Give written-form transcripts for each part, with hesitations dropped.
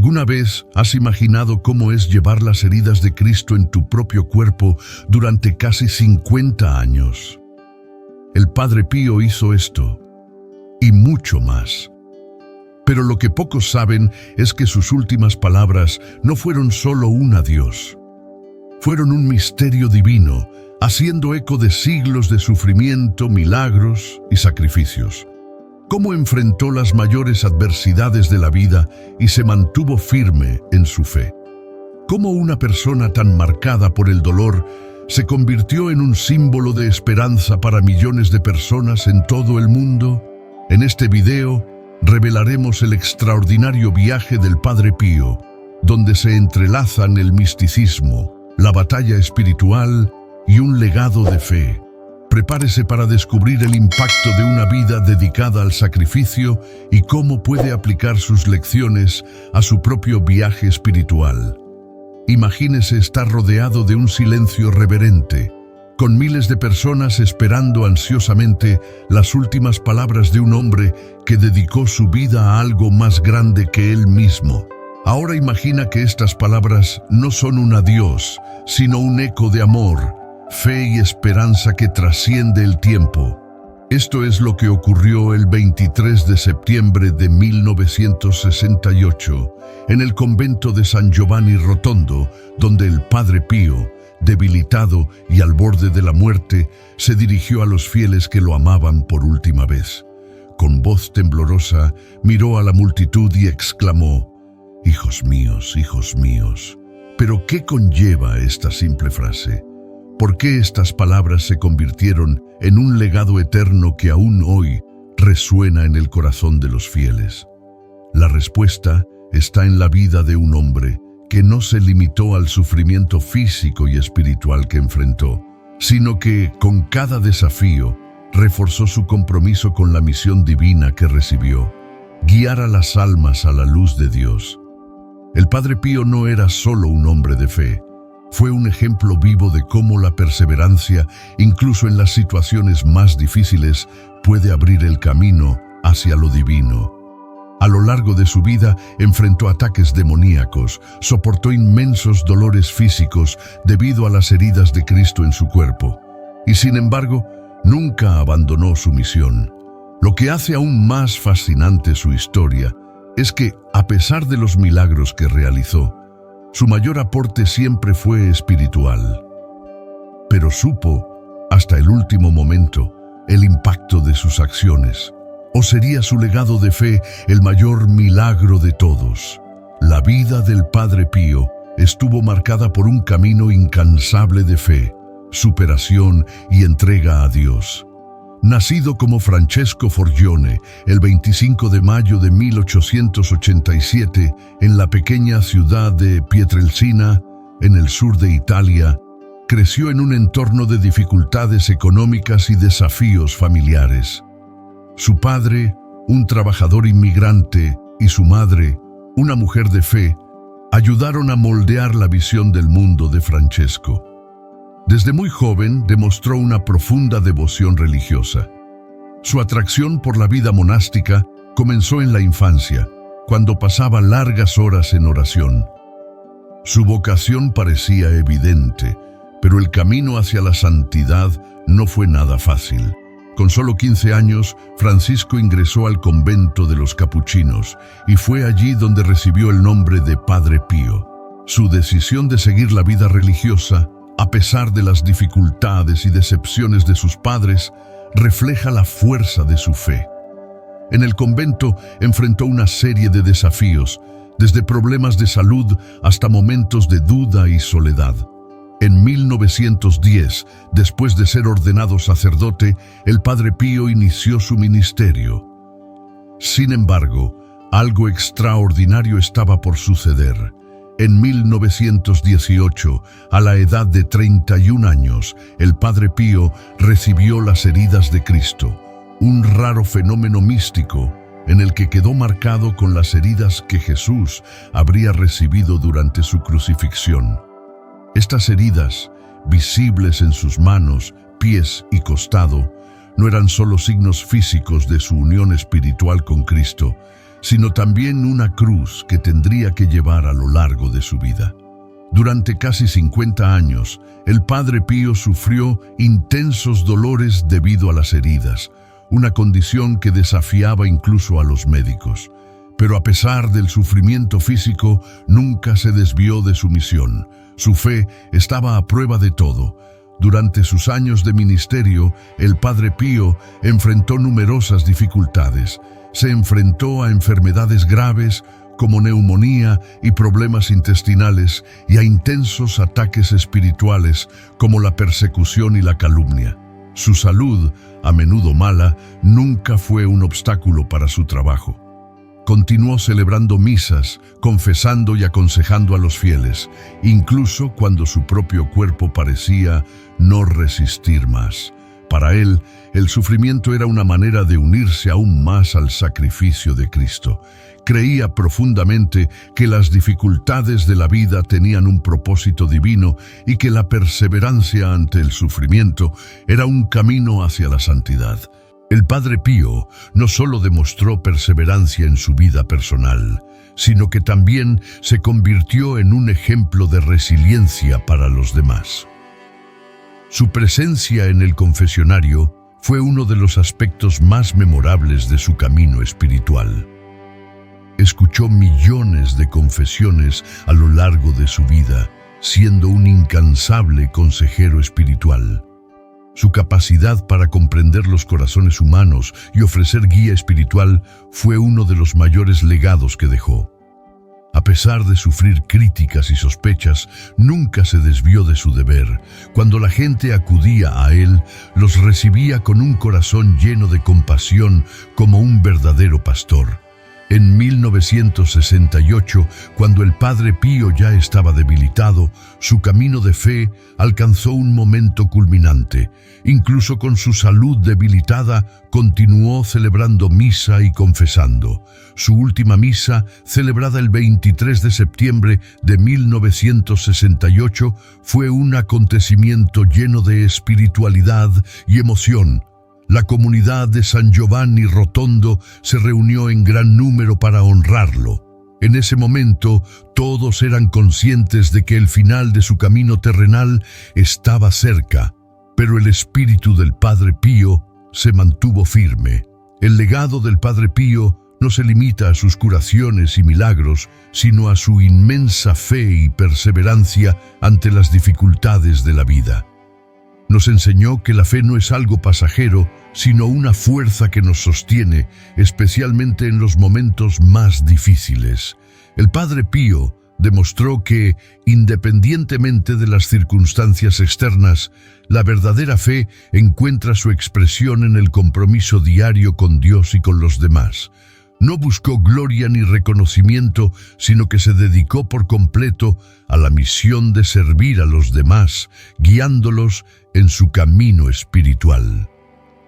¿Alguna vez has imaginado cómo es llevar las heridas de Cristo en tu propio cuerpo durante casi 50 años? El Padre Pío hizo esto, y mucho más. Pero lo que pocos saben es que sus últimas palabras no fueron solo un adiós. Fueron un misterio divino, haciendo eco de siglos de sufrimiento, milagros y sacrificios. Cómo enfrentó las mayores adversidades de la vida y se mantuvo firme en su fe. Cómo una persona tan marcada por el dolor se convirtió en un símbolo de esperanza para millones de personas en todo el mundo. En este video revelaremos el extraordinario viaje del Padre Pío, donde se entrelazan el misticismo, la batalla espiritual y un legado de fe. Prepárese para descubrir el impacto de una vida dedicada al sacrificio y cómo puede aplicar sus lecciones a su propio viaje espiritual. Imagínese estar rodeado de un silencio reverente, con miles de personas esperando ansiosamente las últimas palabras de un hombre que dedicó su vida a algo más grande que él mismo. Ahora imagina que estas palabras no son un adiós, sino un eco de amor, fe y esperanza que trasciende el tiempo. Esto es lo que ocurrió el 23 de septiembre de 1968 en el convento de San Giovanni Rotondo, donde el Padre Pío, debilitado y al borde de la muerte, se dirigió a los fieles que lo amaban por última vez. Con voz temblorosa, miró a la multitud y exclamó: hijos míos, hijos míos. ¿Pero qué conlleva esta simple frase? ¿Por qué estas palabras se convirtieron en un legado eterno que aún hoy resuena en el corazón de los fieles? La respuesta está en la vida de un hombre que no se limitó al sufrimiento físico y espiritual que enfrentó, sino que, con cada desafío, reforzó su compromiso con la misión divina que recibió: guiar a las almas a la luz de Dios. El Padre Pío no era solo un hombre de fe, fue un ejemplo vivo de cómo la perseverancia, incluso en las situaciones más difíciles, puede abrir el camino hacia lo divino. A lo largo de su vida enfrentó ataques demoníacos, soportó inmensos dolores físicos debido a las heridas de Cristo en su cuerpo, y sin embargo, nunca abandonó su misión. Lo que hace aún más fascinante su historia es que, a pesar de los milagros que realizó, su mayor aporte siempre fue espiritual. Pero supo, hasta el último momento, el impacto de sus acciones. ¿O sería su legado de fe el mayor milagro de todos? La vida del Padre Pío estuvo marcada por un camino incansable de fe, superación y entrega a Dios. Nacido como Francesco Forgione el 25 de mayo de 1887 en la pequeña ciudad de Pietrelcina, en el sur de Italia, creció en un entorno de dificultades económicas y desafíos familiares. Su padre, un trabajador inmigrante, y su madre, una mujer de fe, ayudaron a moldear la visión del mundo de Francesco. Desde muy joven demostró una profunda devoción religiosa. Su atracción por la vida monástica comenzó en la infancia, cuando pasaba largas horas en oración. Su vocación parecía evidente, pero el camino hacia la santidad no fue nada fácil. Con solo 15 años, Francisco ingresó al convento de los capuchinos y fue allí donde recibió el nombre de Padre Pío. Su decisión de seguir la vida religiosa, a pesar de las dificultades y decepciones de sus padres, refleja la fuerza de su fe. En el convento enfrentó una serie de desafíos, desde problemas de salud hasta momentos de duda y soledad. En 1910, después de ser ordenado sacerdote, el Padre Pío inició su ministerio. Sin embargo, algo extraordinario estaba por suceder. En 1918, a la edad de 31 años, el Padre Pío recibió las heridas de Cristo, un raro fenómeno místico en el que quedó marcado con las heridas que Jesús habría recibido durante su crucifixión. Estas heridas, visibles en sus manos, pies y costado, no eran solo signos físicos de su unión espiritual con Cristo, sino también una cruz que tendría que llevar a lo largo de su vida. Durante casi 50 años, el Padre Pío sufrió intensos dolores debido a las heridas, una condición que desafiaba incluso a los médicos. Pero a pesar del sufrimiento físico, nunca se desvió de su misión. Su fe estaba a prueba de todo. Durante sus años de ministerio, el Padre Pío enfrentó numerosas dificultades. Se enfrentó a enfermedades graves como neumonía y problemas intestinales, y a intensos ataques espirituales como la persecución y la calumnia. Su salud, a menudo mala, nunca fue un obstáculo para su trabajo. Continuó celebrando misas, confesando y aconsejando a los fieles, incluso cuando su propio cuerpo parecía no resistir más. Para él, el sufrimiento era una manera de unirse aún más al sacrificio de Cristo. Creía profundamente que las dificultades de la vida tenían un propósito divino y que la perseverancia ante el sufrimiento era un camino hacia la santidad. El Padre Pío no solo demostró perseverancia en su vida personal, sino que también se convirtió en un ejemplo de resiliencia para los demás. Su presencia en el confesionario fue uno de los aspectos más memorables de su camino espiritual. Escuchó millones de confesiones a lo largo de su vida, siendo un incansable consejero espiritual. Su capacidad para comprender los corazones humanos y ofrecer guía espiritual fue uno de los mayores legados que dejó. A pesar de sufrir críticas y sospechas, nunca se desvió de su deber. Cuando la gente acudía a él, los recibía con un corazón lleno de compasión como un verdadero pastor. En 1968, cuando el Padre Pío ya estaba debilitado, su camino de fe alcanzó un momento culminante. Incluso con su salud debilitada, continuó celebrando misa y confesando. Su última misa, celebrada el 23 de septiembre de 1968, fue un acontecimiento lleno de espiritualidad y emoción. La comunidad de San Giovanni Rotondo se reunió en gran número para honrarlo. En ese momento, todos eran conscientes de que el final de su camino terrenal estaba cerca, pero el espíritu del Padre Pío se mantuvo firme. El legado del Padre Pío no se limita a sus curaciones y milagros, sino a su inmensa fe y perseverancia ante las dificultades de la vida. Nos enseñó que la fe no es algo pasajero, sino una fuerza que nos sostiene, especialmente en los momentos más difíciles. El Padre Pío demostró que, independientemente de las circunstancias externas, la verdadera fe encuentra su expresión en el compromiso diario con Dios y con los demás. No buscó gloria ni reconocimiento, sino que se dedicó por completo a la misión de servir a los demás, guiándolos en su camino espiritual.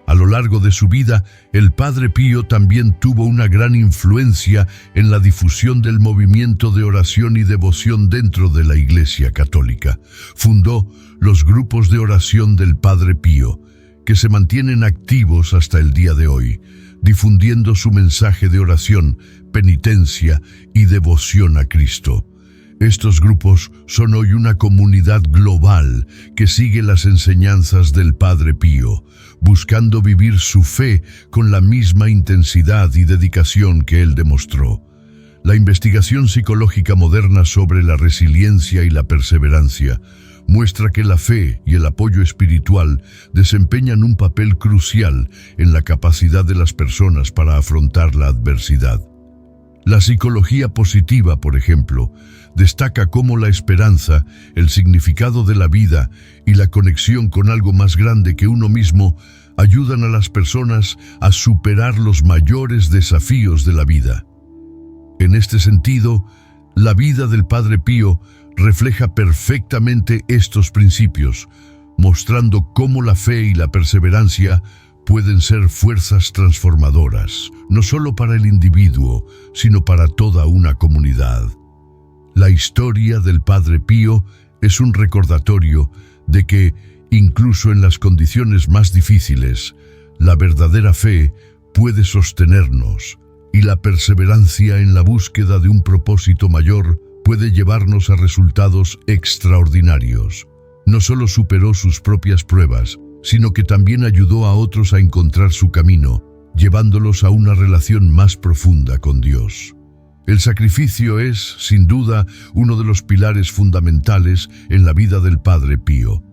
A lo largo de su vida, el Padre Pío también tuvo una gran influencia en la difusión del movimiento de oración y devoción dentro de la Iglesia Católica. Fundó los grupos de oración del Padre Pío, que se mantienen activos hasta el día de hoy, difundiendo su mensaje de oración, penitencia y devoción a Cristo. Estos grupos son hoy una comunidad global que sigue las enseñanzas del Padre Pío, buscando vivir su fe con la misma intensidad y dedicación que él demostró. La investigación psicológica moderna sobre la resiliencia y la perseverancia muestra que la fe y el apoyo espiritual desempeñan un papel crucial en la capacidad de las personas para afrontar la adversidad. La psicología positiva, por ejemplo, destaca cómo la esperanza, el significado de la vida y la conexión con algo más grande que uno mismo ayudan a las personas a superar los mayores desafíos de la vida. En este sentido, la vida del Padre Pío refleja perfectamente estos principios, mostrando cómo la fe y la perseverancia pueden ser fuerzas transformadoras, no solo para el individuo, sino para toda una comunidad. La historia del Padre Pío es un recordatorio de que, incluso en las condiciones más difíciles, la verdadera fe puede sostenernos, y la perseverancia en la búsqueda de un propósito mayor puede llevarnos a resultados extraordinarios. No solo superó sus propias pruebas, sino que también ayudó a otros a encontrar su camino, llevándolos a una relación más profunda con Dios. El sacrificio es, sin duda, uno de los pilares fundamentales en la vida del Padre Pío.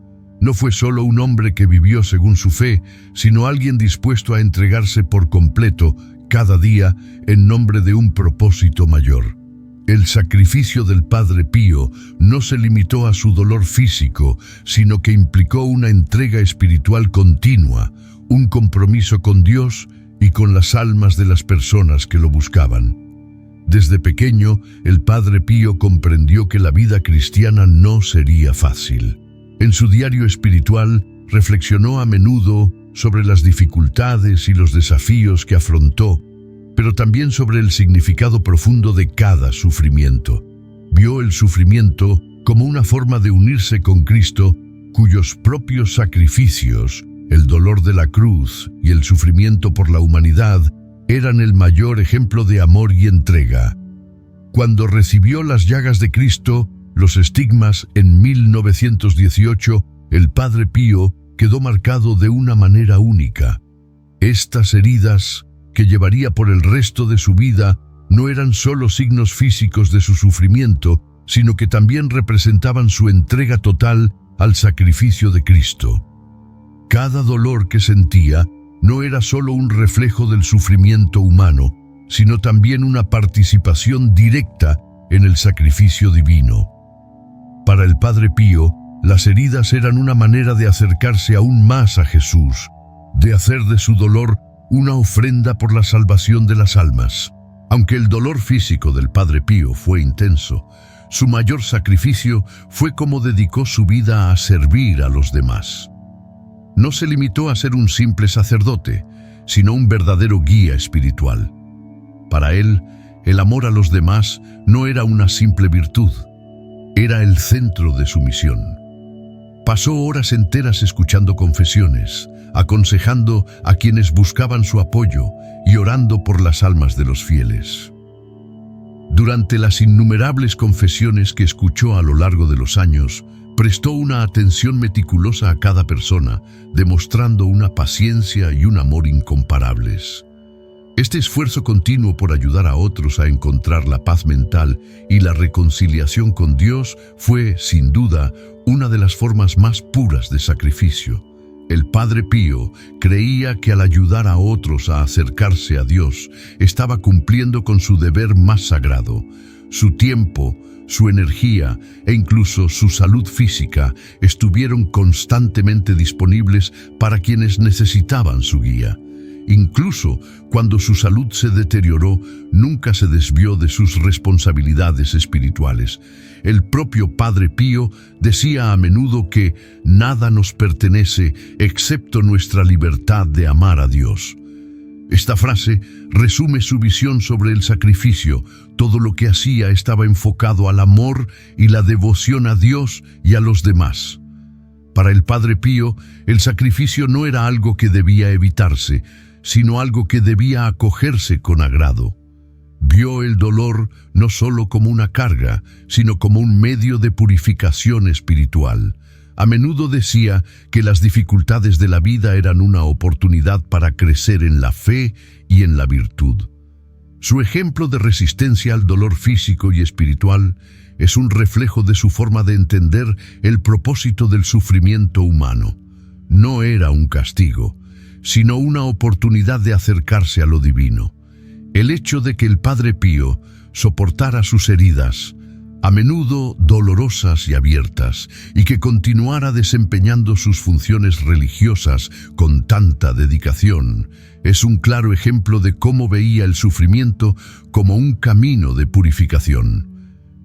No fue solo un hombre que vivió según su fe, sino alguien dispuesto a entregarse por completo cada día en nombre de un propósito mayor. El sacrificio del Padre Pío no se limitó a su dolor físico, sino que implicó una entrega espiritual continua, un compromiso con Dios y con las almas de las personas que lo buscaban. Desde pequeño, el Padre Pío comprendió que la vida cristiana no sería fácil. En su diario espiritual, reflexionó a menudo sobre las dificultades y los desafíos que afrontó, pero también sobre el significado profundo de cada sufrimiento. Vio el sufrimiento como una forma de unirse con Cristo, cuyos propios sacrificios, el dolor de la cruz y el sufrimiento por la humanidad, eran el mayor ejemplo de amor y entrega. Cuando recibió las llagas de Cristo, los estigmas, en 1918, el Padre Pío quedó marcado de una manera única. Estas heridas, que llevaría por el resto de su vida, no eran solo signos físicos de su sufrimiento, sino que también representaban su entrega total al sacrificio de Cristo. Cada dolor que sentía no era solo un reflejo del sufrimiento humano, sino también una participación directa en el sacrificio divino. Para el Padre Pío, las heridas eran una manera de acercarse aún más a Jesús, de hacer de su dolor una ofrenda por la salvación de las almas. Aunque el dolor físico del Padre Pío fue intenso, su mayor sacrificio fue cómo dedicó su vida a servir a los demás. No se limitó a ser un simple sacerdote, sino un verdadero guía espiritual. Para él, el amor a los demás no era una simple virtud, era el centro de su misión. Pasó horas enteras escuchando confesiones, aconsejando a quienes buscaban su apoyo y orando por las almas de los fieles. Durante las innumerables confesiones que escuchó a lo largo de los años, prestó una atención meticulosa a cada persona, demostrando una paciencia y un amor incomparables. Este esfuerzo continuo por ayudar a otros a encontrar la paz mental y la reconciliación con Dios fue, sin duda, una de las formas más puras de sacrificio. El Padre Pío creía que al ayudar a otros a acercarse a Dios, estaba cumpliendo con su deber más sagrado. Su tiempo, su energía e incluso su salud física estuvieron constantemente disponibles para quienes necesitaban su guía. Incluso cuando su salud se deterioró, nunca se desvió de sus responsabilidades espirituales. El propio Padre Pío decía a menudo que nada nos pertenece excepto nuestra libertad de amar a Dios. Esta frase resume su visión sobre el sacrificio. Todo lo que hacía estaba enfocado al amor y la devoción a Dios y a los demás. Para el Padre Pío, el sacrificio no era algo que debía evitarse, sino algo que debía acogerse con agrado. Vio el dolor no solo como una carga, sino como un medio de purificación espiritual. A menudo decía que las dificultades de la vida eran una oportunidad para crecer en la fe y en la virtud. Su ejemplo de resistencia al dolor físico y espiritual es un reflejo de su forma de entender el propósito del sufrimiento humano. No era un castigo, sino una oportunidad de acercarse a lo divino. El hecho de que el Padre Pío soportara sus heridas, a menudo dolorosas y abiertas, y que continuara desempeñando sus funciones religiosas con tanta dedicación, es un claro ejemplo de cómo veía el sufrimiento como un camino de purificación.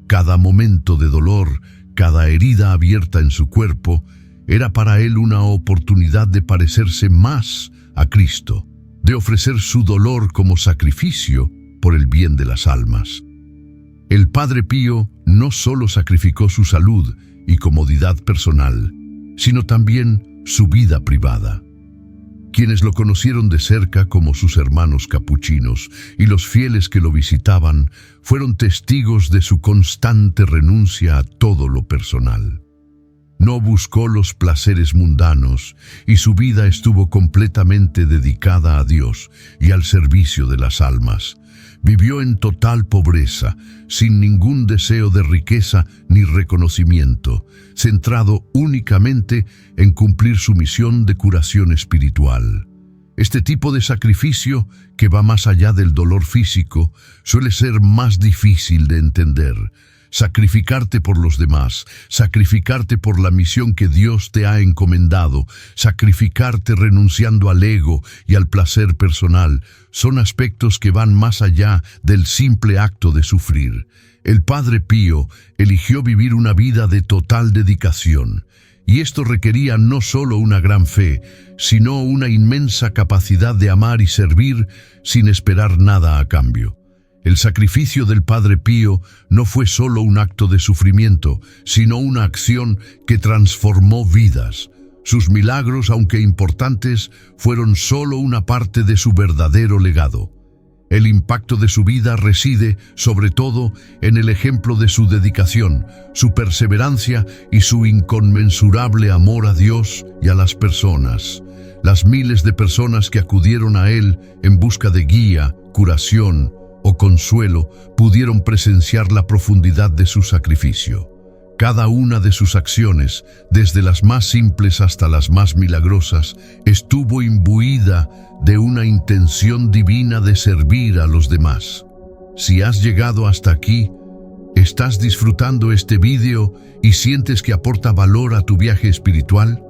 Cada momento de dolor, cada herida abierta en su cuerpo, era para él una oportunidad de parecerse más a Cristo, de ofrecer su dolor como sacrificio por el bien de las almas. El Padre Pío no solo sacrificó su salud y comodidad personal, sino también su vida privada. Quienes lo conocieron de cerca, como sus hermanos capuchinos, y los fieles que lo visitaban, fueron testigos de su constante renuncia a todo lo personal. No buscó los placeres mundanos y su vida estuvo completamente dedicada a Dios y al servicio de las almas. Vivió en total pobreza, sin ningún deseo de riqueza ni reconocimiento, centrado únicamente en cumplir su misión de curación espiritual. Este tipo de sacrificio, que va más allá del dolor físico, suele ser más difícil de entender. Sacrificarte por los demás, sacrificarte por la misión que Dios te ha encomendado, sacrificarte renunciando al ego y al placer personal, son aspectos que van más allá del simple acto de sufrir. El Padre Pío eligió vivir una vida de total dedicación, y esto requería no solo una gran fe, sino una inmensa capacidad de amar y servir sin esperar nada a cambio. El sacrificio del Padre Pío no fue solo un acto de sufrimiento, sino una acción que transformó vidas. Sus milagros, aunque importantes, fueron solo una parte de su verdadero legado. El impacto de su vida reside, sobre todo, en el ejemplo de su dedicación, su perseverancia y su inconmensurable amor a Dios y a las personas. Las miles de personas que acudieron a él en busca de guía, curación o consuelo pudieron presenciar la profundidad de su sacrificio. Cada una de sus acciones, desde las más simples hasta las más milagrosas, estuvo imbuida de una intención divina de servir a los demás. Si has llegado hasta aquí, ¿estás disfrutando este vídeo y sientes que aporta valor a tu viaje espiritual?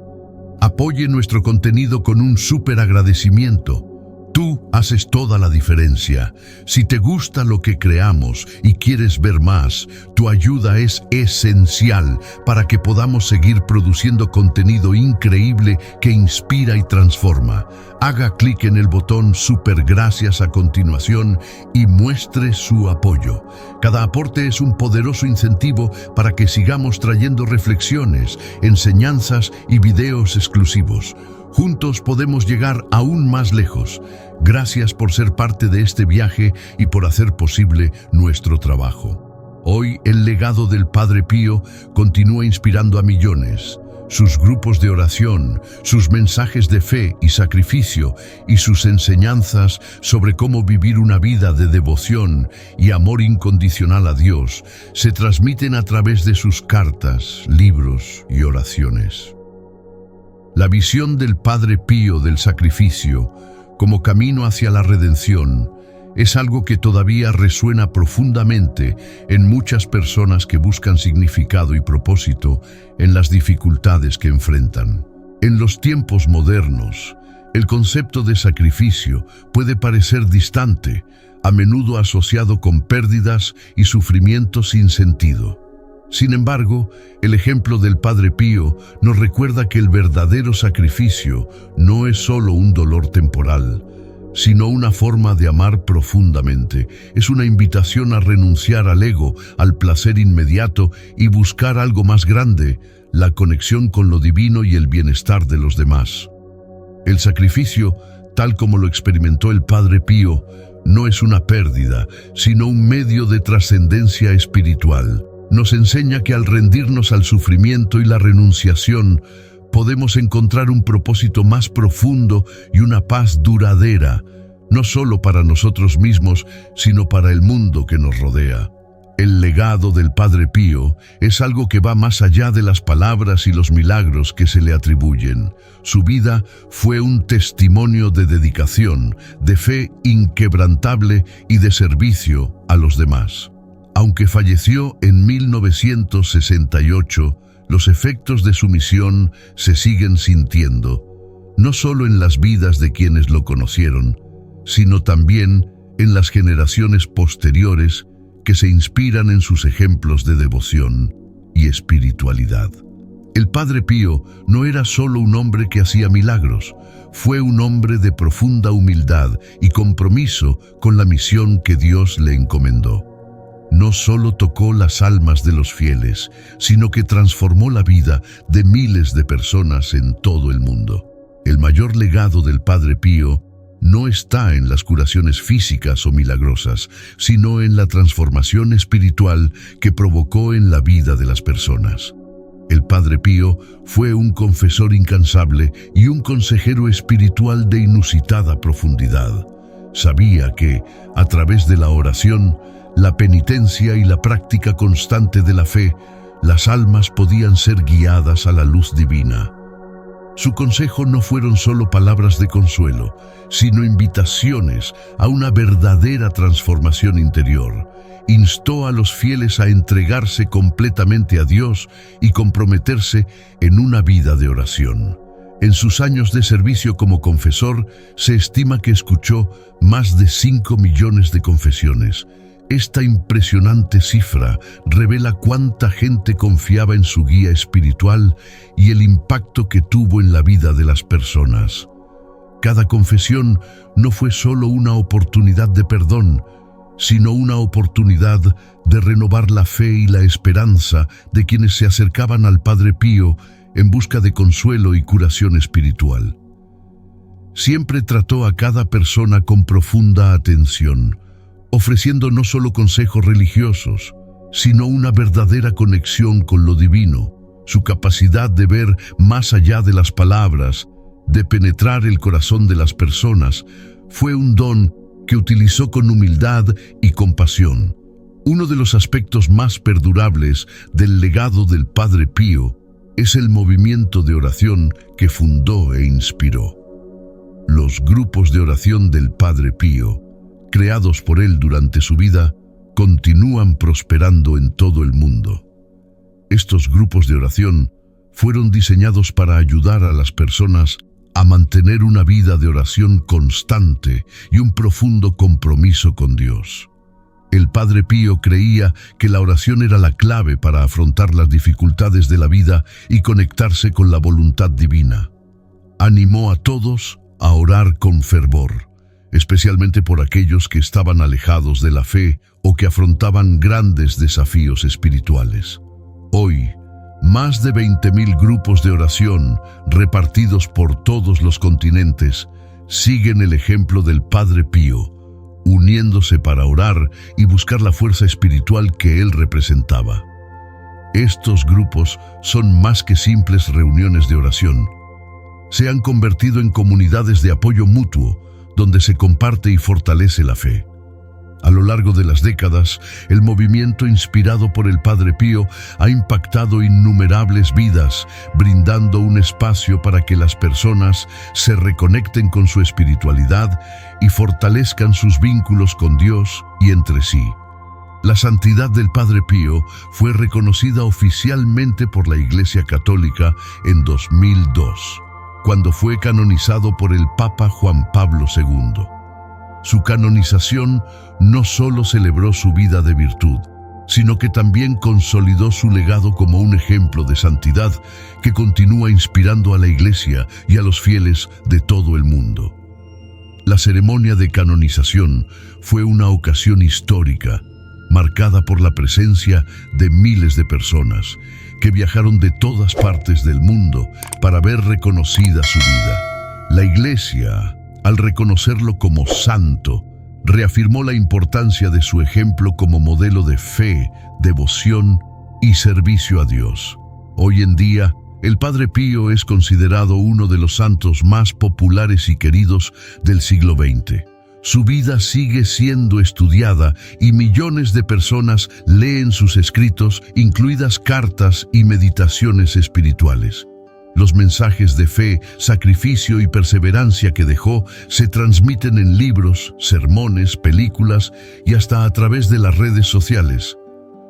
Apoye nuestro contenido con un súper agradecimiento. Tú haces toda la diferencia. Si te gusta lo que creamos y quieres ver más, tu ayuda es esencial para que podamos seguir produciendo contenido increíble que inspira y transforma. Haga clic en el botón Super Gracias a continuación y muestre su apoyo. Cada aporte es un poderoso incentivo para que sigamos trayendo reflexiones, enseñanzas y videos exclusivos. Juntos podemos llegar aún más lejos. Gracias por ser parte de este viaje y por hacer posible nuestro trabajo. Hoy el legado del Padre Pío continúa inspirando a millones. Sus grupos de oración, sus mensajes de fe y sacrificio y sus enseñanzas sobre cómo vivir una vida de devoción y amor incondicional a Dios se transmiten a través de sus cartas, libros y oraciones. La visión del Padre Pío del sacrificio como camino hacia la redención es algo que todavía resuena profundamente en muchas personas que buscan significado y propósito en las dificultades que enfrentan. En los tiempos modernos, el concepto de sacrificio puede parecer distante, a menudo asociado con pérdidas y sufrimiento sin sentido. Sin embargo, el ejemplo del Padre Pío nos recuerda que el verdadero sacrificio no es solo un dolor temporal, sino una forma de amar profundamente. Es una invitación a renunciar al ego, al placer inmediato y buscar algo más grande, la conexión con lo divino y el bienestar de los demás. El sacrificio, tal como lo experimentó el Padre Pío, no es una pérdida, sino un medio de trascendencia espiritual. Nos enseña que al rendirnos al sufrimiento y la renunciación, podemos encontrar un propósito más profundo y una paz duradera, no solo para nosotros mismos, sino para el mundo que nos rodea. El legado del Padre Pío es algo que va más allá de las palabras y los milagros que se le atribuyen. Su vida fue un testimonio de dedicación, de fe inquebrantable y de servicio a los demás. Aunque falleció en 1968, los efectos de su misión se siguen sintiendo, no solo en las vidas de quienes lo conocieron, sino también en las generaciones posteriores que se inspiran en sus ejemplos de devoción y espiritualidad. El Padre Pío no era solo un hombre que hacía milagros, fue un hombre de profunda humildad y compromiso con la misión que Dios le encomendó. No solo tocó las almas de los fieles, sino que transformó la vida de miles de personas en todo el mundo. El mayor legado del Padre Pío no está en las curaciones físicas o milagrosas, sino en la transformación espiritual que provocó en la vida de las personas. El Padre Pío fue un confesor incansable y un consejero espiritual de inusitada profundidad. Sabía que, a través de la oración, la penitencia y la práctica constante de la fe, las almas podían ser guiadas a la luz divina. Su consejo no fueron solo palabras de consuelo, sino invitaciones a una verdadera transformación interior. Instó a los fieles a entregarse completamente a Dios y comprometerse en una vida de oración. En sus años de servicio como confesor, se estima que escuchó más de 5 millones de confesiones. Esta impresionante cifra revela cuánta gente confiaba en su guía espiritual y el impacto que tuvo en la vida de las personas. Cada confesión no fue solo una oportunidad de perdón, sino una oportunidad de renovar la fe y la esperanza de quienes se acercaban al Padre Pío en busca de consuelo y curación espiritual. Siempre trató a cada persona con profunda atención, ofreciendo no solo consejos religiosos, sino una verdadera conexión con lo divino. Su capacidad de ver más allá de las palabras, de penetrar el corazón de las personas, fue un don que utilizó con humildad y compasión. Uno de los aspectos más perdurables del legado del Padre Pío es el movimiento de oración que fundó e inspiró. Los grupos de oración del Padre Pío, creados por él durante su vida, continúan prosperando en todo el mundo. Estos grupos de oración fueron diseñados para ayudar a las personas a mantener una vida de oración constante y un profundo compromiso con Dios. El Padre Pío creía que la oración era la clave para afrontar las dificultades de la vida y conectarse con la voluntad divina. Animó a todos a orar con fervor, especialmente por aquellos que estaban alejados de la fe o que afrontaban grandes desafíos espirituales. Hoy, más de 20,000 grupos de oración repartidos por todos los continentes siguen el ejemplo del Padre Pío, uniéndose para orar y buscar la fuerza espiritual que él representaba. Estos grupos son más que simples reuniones de oración. Se han convertido en comunidades de apoyo mutuo, donde se comparte y fortalece la fe. A lo largo de las décadas, el movimiento inspirado por el Padre Pío ha impactado innumerables vidas, brindando un espacio para que las personas se reconecten con su espiritualidad y fortalezcan sus vínculos con Dios y entre sí. La santidad del Padre Pío fue reconocida oficialmente por la Iglesia Católica en 2002, cuando fue canonizado por el Papa Juan Pablo II. Su canonización no solo celebró su vida de virtud, sino que también consolidó su legado como un ejemplo de santidad que continúa inspirando a la Iglesia y a los fieles de todo el mundo. La ceremonia de canonización fue una ocasión histórica, marcada por la presencia de miles de personas que viajaron de todas partes del mundo para ver reconocida su vida. La Iglesia, al reconocerlo como santo, reafirmó la importancia de su ejemplo como modelo de fe, devoción y servicio a Dios. Hoy en día, el Padre Pío es considerado uno de los santos más populares y queridos del siglo XX. Su vida sigue siendo estudiada y millones de personas leen sus escritos, incluidas cartas y meditaciones espirituales. Los mensajes de fe, sacrificio y perseverancia que dejó se transmiten en libros, sermones, películas y hasta a través de las redes sociales.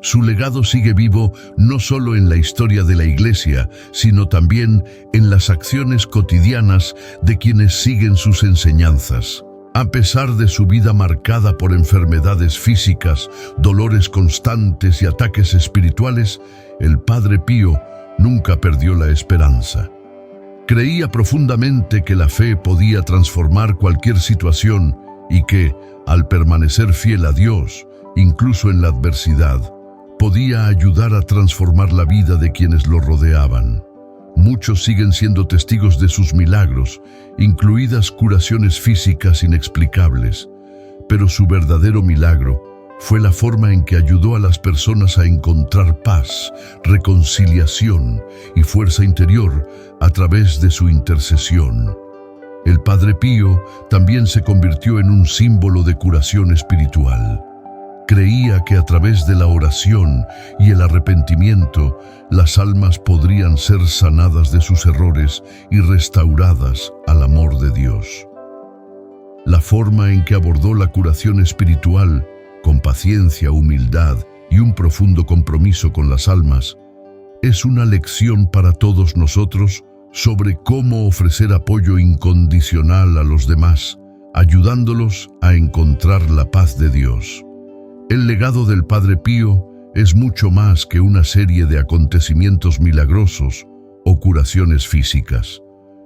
Su legado sigue vivo no solo en la historia de la Iglesia, sino también en las acciones cotidianas de quienes siguen sus enseñanzas. A pesar de su vida marcada por enfermedades físicas, dolores constantes y ataques espirituales, el Padre Pío nunca perdió la esperanza. Creía profundamente que la fe podía transformar cualquier situación y que, al permanecer fiel a Dios, incluso en la adversidad, podía ayudar a transformar la vida de quienes lo rodeaban. Muchos siguen siendo testigos de sus milagros, incluidas curaciones físicas inexplicables, pero su verdadero milagro fue la forma en que ayudó a las personas a encontrar paz, reconciliación y fuerza interior a través de su intercesión. El Padre Pío también se convirtió en un símbolo de curación espiritual. Creía que a través de la oración y el arrepentimiento, las almas podrían ser sanadas de sus errores y restauradas al amor de Dios. La forma en que abordó la curación espiritual, con paciencia, humildad y un profundo compromiso con las almas, es una lección para todos nosotros sobre cómo ofrecer apoyo incondicional a los demás, ayudándolos a encontrar la paz de Dios. El legado del Padre Pío es mucho más que una serie de acontecimientos milagrosos o curaciones físicas.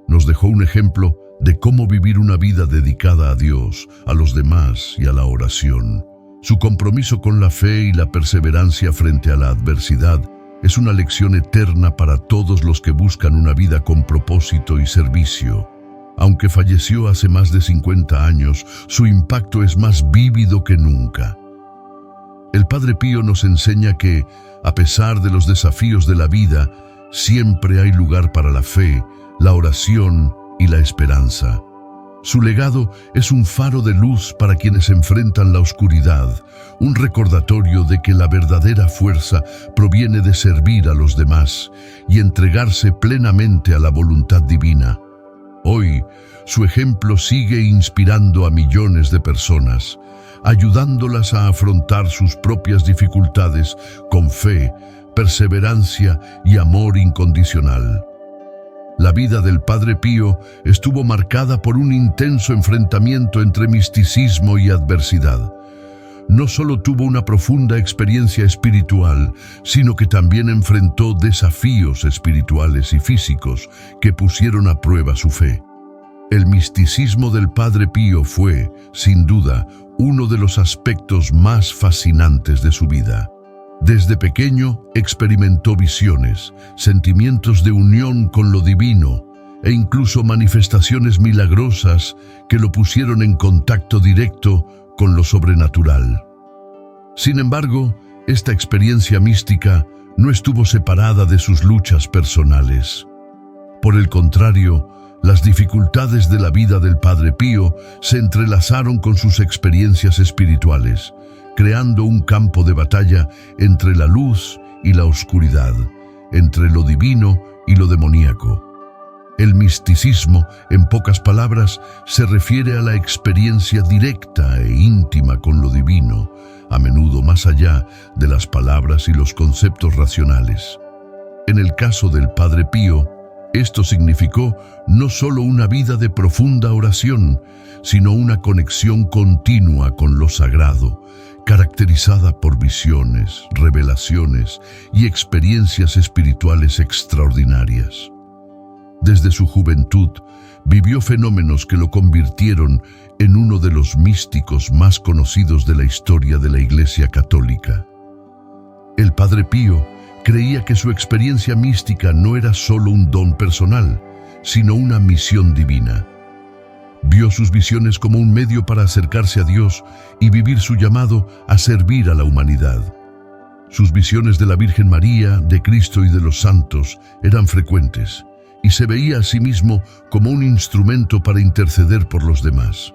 Nos dejó un ejemplo de cómo vivir una vida dedicada a Dios, a los demás y a la oración. Su compromiso con la fe y la perseverancia frente a la adversidad es una lección eterna para todos los que buscan una vida con propósito y servicio. Aunque falleció hace más de 50 años, su impacto es más vívido que nunca. El Padre Pío nos enseña que, a pesar de los desafíos de la vida, siempre hay lugar para la fe, la oración y la esperanza. Su legado es un faro de luz para quienes enfrentan la oscuridad, un recordatorio de que la verdadera fuerza proviene de servir a los demás y entregarse plenamente a la voluntad divina. Hoy, su ejemplo sigue inspirando a millones de personas, ayudándolas a afrontar sus propias dificultades con fe, perseverancia y amor incondicional. La vida del Padre Pío estuvo marcada por un intenso enfrentamiento entre misticismo y adversidad. No solo tuvo una profunda experiencia espiritual, sino que también enfrentó desafíos espirituales y físicos que pusieron a prueba su fe. El misticismo del Padre Pío fue, sin duda, uno de los aspectos más fascinantes de su vida. Desde pequeño experimentó visiones, sentimientos de unión con lo divino e incluso manifestaciones milagrosas que lo pusieron en contacto directo con lo sobrenatural. Sin embargo, esta experiencia mística no estuvo separada de sus luchas personales. Por el contrario, las dificultades de la vida del Padre Pío se entrelazaron con sus experiencias espirituales, creando un campo de batalla entre la luz y la oscuridad, entre lo divino y lo demoníaco. El misticismo, en pocas palabras, se refiere a la experiencia directa e íntima con lo divino, a menudo más allá de las palabras y los conceptos racionales. En el caso del Padre Pío, esto significó no solo una vida de profunda oración, sino una conexión continua con lo sagrado, caracterizada por visiones, revelaciones y experiencias espirituales extraordinarias. Desde su juventud, vivió fenómenos que lo convirtieron en uno de los místicos más conocidos de la historia de la Iglesia Católica. El Padre Pío creía que su experiencia mística no era solo un don personal, sino una misión divina. Vio sus visiones como un medio para acercarse a Dios y vivir su llamado a servir a la humanidad. Sus visiones de la Virgen María, de Cristo y de los santos eran frecuentes, y se veía a sí mismo como un instrumento para interceder por los demás.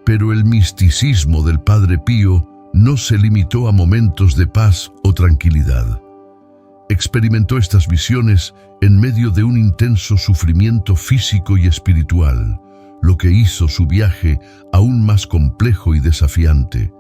Pero el misticismo del Padre Pío no se limitó a momentos de paz o tranquilidad. Experimentó estas visiones en medio de un intenso sufrimiento físico y espiritual, lo que hizo su viaje aún más complejo y desafiante.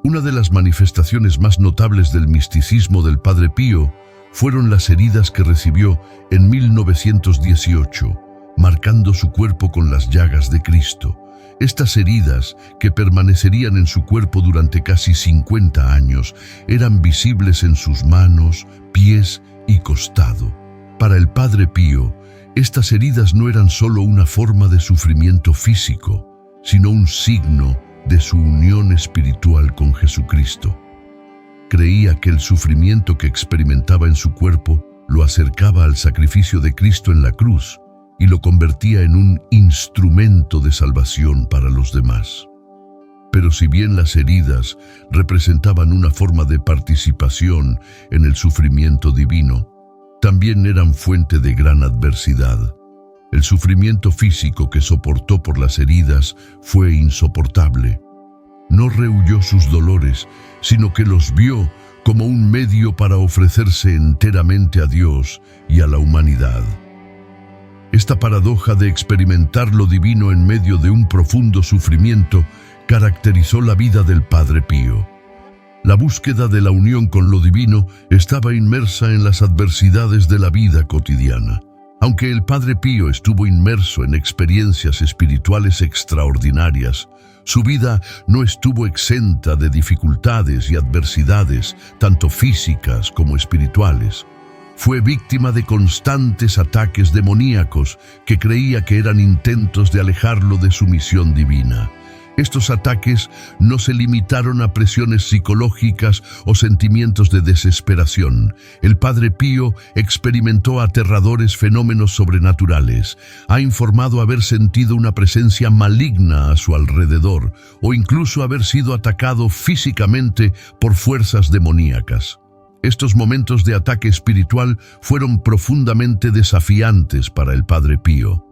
Una de las manifestaciones más notables del misticismo del Padre Pío fueron las heridas que recibió en 1918, marcando su cuerpo con las llagas de Cristo. Estas heridas, que permanecerían en su cuerpo durante casi 50 años, eran visibles en sus manos, pies y costado. Para el Padre Pío, estas heridas no eran solo una forma de sufrimiento físico, sino un signo de su unión espiritual con Jesucristo. Creía que el sufrimiento que experimentaba en su cuerpo lo acercaba al sacrificio de Cristo en la cruz y lo convertía en un instrumento de salvación para los demás. Pero si bien las heridas representaban una forma de participación en el sufrimiento divino, también eran fuente de gran adversidad. El sufrimiento físico que soportó por las heridas fue insoportable. No rehuyó sus dolores, sino que los vio como un medio para ofrecerse enteramente a Dios y a la humanidad. Esta paradoja de experimentar lo divino en medio de un profundo sufrimiento caracterizó la vida del Padre Pío. La búsqueda de la unión con lo divino estaba inmersa en las adversidades de la vida cotidiana. Aunque el Padre Pío estuvo inmerso en experiencias espirituales extraordinarias, su vida no estuvo exenta de dificultades y adversidades, tanto físicas como espirituales. Fue víctima de constantes ataques demoníacos que creía que eran intentos de alejarlo de su misión divina. Estos ataques no se limitaron a presiones psicológicas o sentimientos de desesperación. El Padre Pío experimentó aterradores fenómenos sobrenaturales. Ha informado haber sentido una presencia maligna a su alrededor o incluso haber sido atacado físicamente por fuerzas demoníacas. Estos momentos de ataque espiritual fueron profundamente desafiantes para el Padre Pío.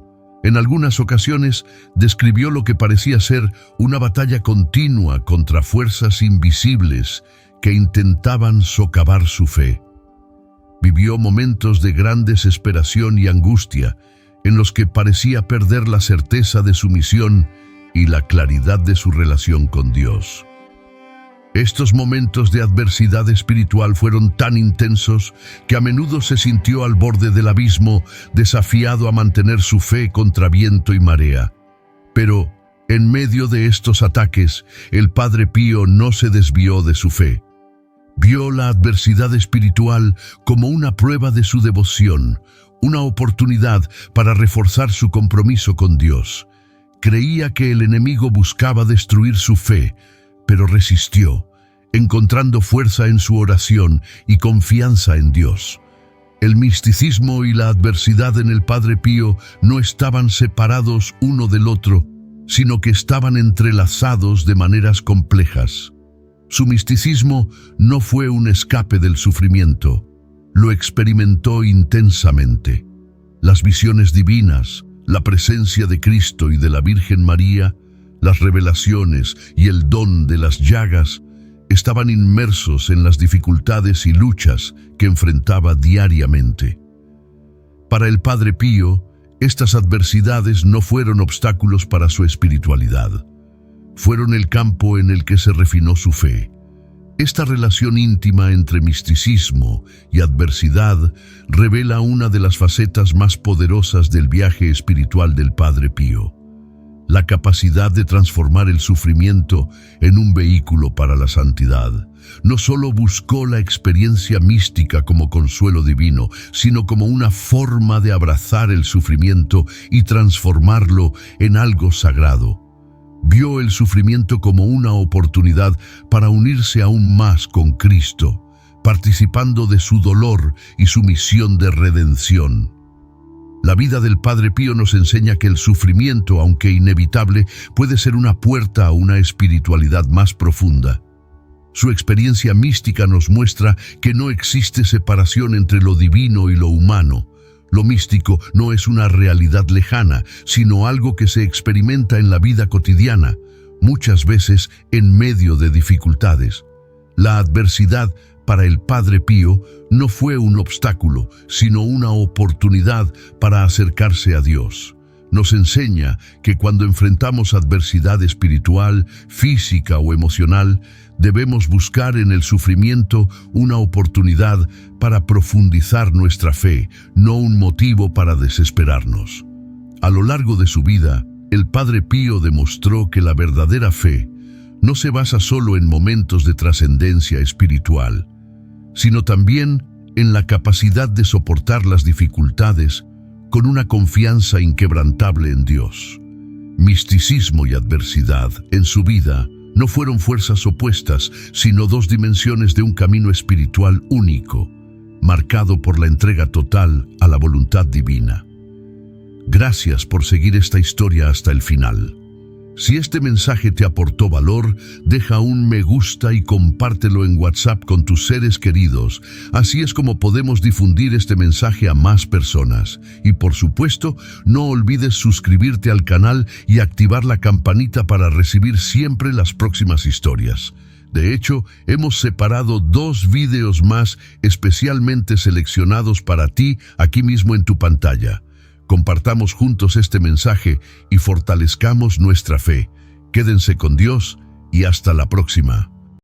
En algunas ocasiones describió lo que parecía ser una batalla continua contra fuerzas invisibles que intentaban socavar su fe. Vivió momentos de gran desesperación y angustia, en los que parecía perder la certeza de su misión y la claridad de su relación con Dios. Estos momentos de adversidad espiritual fueron tan intensos que a menudo se sintió al borde del abismo, desafiado a mantener su fe contra viento y marea. Pero, en medio de estos ataques, el Padre Pío no se desvió de su fe. Vio la adversidad espiritual como una prueba de su devoción, una oportunidad para reforzar su compromiso con Dios. Creía que el enemigo buscaba destruir su fe, pero resistió, encontrando fuerza en su oración y confianza en Dios. El misticismo y la adversidad en el Padre Pío no estaban separados uno del otro, sino que estaban entrelazados de maneras complejas. Su misticismo no fue un escape del sufrimiento, lo experimentó intensamente. Las visiones divinas, la presencia de Cristo y de la Virgen María, las revelaciones y el don de las llagas estaban inmersos en las dificultades y luchas que enfrentaba diariamente. Para el Padre Pío, estas adversidades no fueron obstáculos para su espiritualidad. Fueron el campo en el que se refinó su fe. Esta relación íntima entre misticismo y adversidad revela una de las facetas más poderosas del viaje espiritual del Padre Pío: la capacidad de transformar el sufrimiento en un vehículo para la santidad. No solo buscó la experiencia mística como consuelo divino, sino como una forma de abrazar el sufrimiento y transformarlo en algo sagrado. Vio el sufrimiento como una oportunidad para unirse aún más con Cristo, participando de su dolor y su misión de redención. La vida del Padre Pío nos enseña que el sufrimiento, aunque inevitable, puede ser una puerta a una espiritualidad más profunda. Su experiencia mística nos muestra que no existe separación entre lo divino y lo humano. Lo místico no es una realidad lejana, sino algo que se experimenta en la vida cotidiana, muchas veces en medio de dificultades. La adversidad para el Padre Pío no fue un obstáculo, sino una oportunidad para acercarse a Dios. Nos enseña que cuando enfrentamos adversidad espiritual, física o emocional, debemos buscar en el sufrimiento una oportunidad para profundizar nuestra fe, no un motivo para desesperarnos. A lo largo de su vida, el Padre Pío demostró que la verdadera fe no se basa solo en momentos de trascendencia espiritual, sino también en la capacidad de soportar las dificultades con una confianza inquebrantable en Dios. Misticismo y adversidad en su vida no fueron fuerzas opuestas, sino dos dimensiones de un camino espiritual único. marcado por la entrega total a la voluntad divina. Gracias por seguir esta historia hasta el final. Si este mensaje te aportó valor, deja un me gusta y compártelo en WhatsApp con tus seres queridos. Así es como podemos difundir este mensaje a más personas. Y por supuesto, no olvides suscribirte al canal y activar la campanita para recibir siempre las próximas historias. De hecho, hemos separado 2 videos más especialmente seleccionados para ti aquí mismo en tu pantalla. Compartamos juntos este mensaje y fortalezcamos nuestra fe. Quédense con Dios y hasta la próxima.